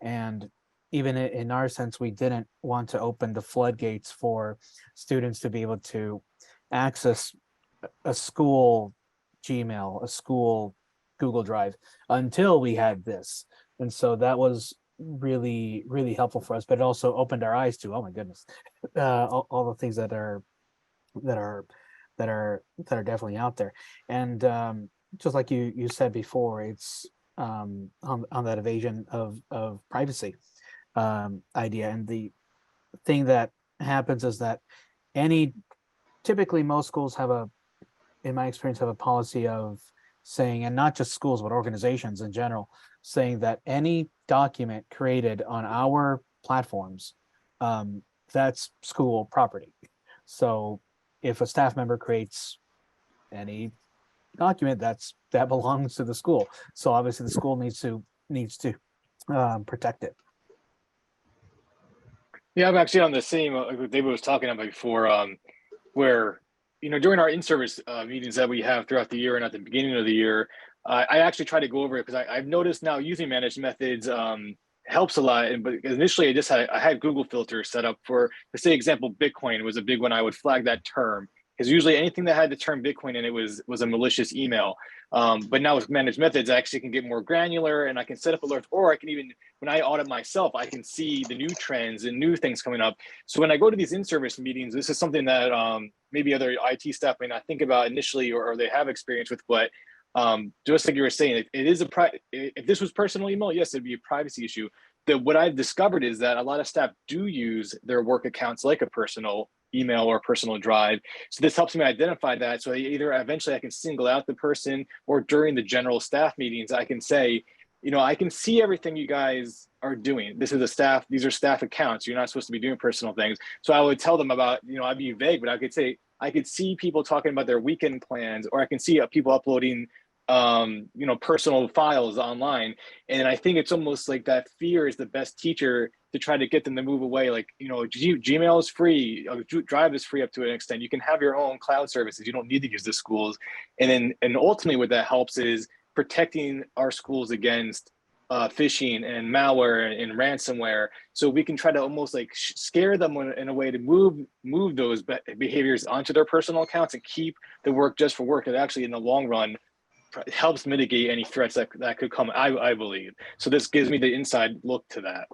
And even in our sense, we didn't want to open the floodgates for students to be able to access a school Gmail, a school Google Drive until we had this. And so that was really, really helpful for us, but it also opened our eyes to, oh my goodness, all the things that are that are definitely out there. And just like you said before, it's on that evasion of privacy idea. And the thing that happens is that any typically most schools have in my experience, have a policy of saying, and not just schools, but organizations in general, saying that any document created on our platforms, that's school property. So if a staff member creates any document, that belongs to the school. So obviously the school needs to protect it. Yeah, I'm actually on the same, like David was talking about before, where, during our in-service meetings that we have throughout the year and at the beginning of the year, I actually try to go over it because I've noticed now using managed methods helps a lot. But initially, I had Google filters set up for, let's say, example, Bitcoin was a big one. I would flag that term because usually anything that had the term Bitcoin in it was a malicious email. But now with managed methods, I actually can get more granular and I can set up alerts, or I can even, when I audit myself, I can see the new trends and new things coming up. So when I go to these in-service meetings, this is something that maybe other IT staff may not think about initially, or they have experience with. But just like you were saying, it is if this was personal email, yes, it'd be a privacy issue. What I've discovered is that a lot of staff do use their work accounts like a personal email or personal drive. So this helps me identify that. So either eventually I can single out the person, or during the general staff meetings, I can say, I can see everything you guys are doing. These are staff accounts. You're not supposed to be doing personal things. So I would tell them about, I'd be vague, but I could say, I could see people talking about their weekend plans, or I can see people uploading personal files online. And I think it's almost like that fear is the best teacher to try to get them to move away. Like, Gmail is free, Drive is free up to an extent. You can have your own cloud services. You don't need to use the schools. And ultimately what that helps is protecting our schools against phishing and malware and ransomware. So we can try to almost like scare them in a way to move those behaviors onto their personal accounts and keep the work just for work. And actually in the long run, helps mitigate any threats that could come, I believe. So this gives me the inside look to that.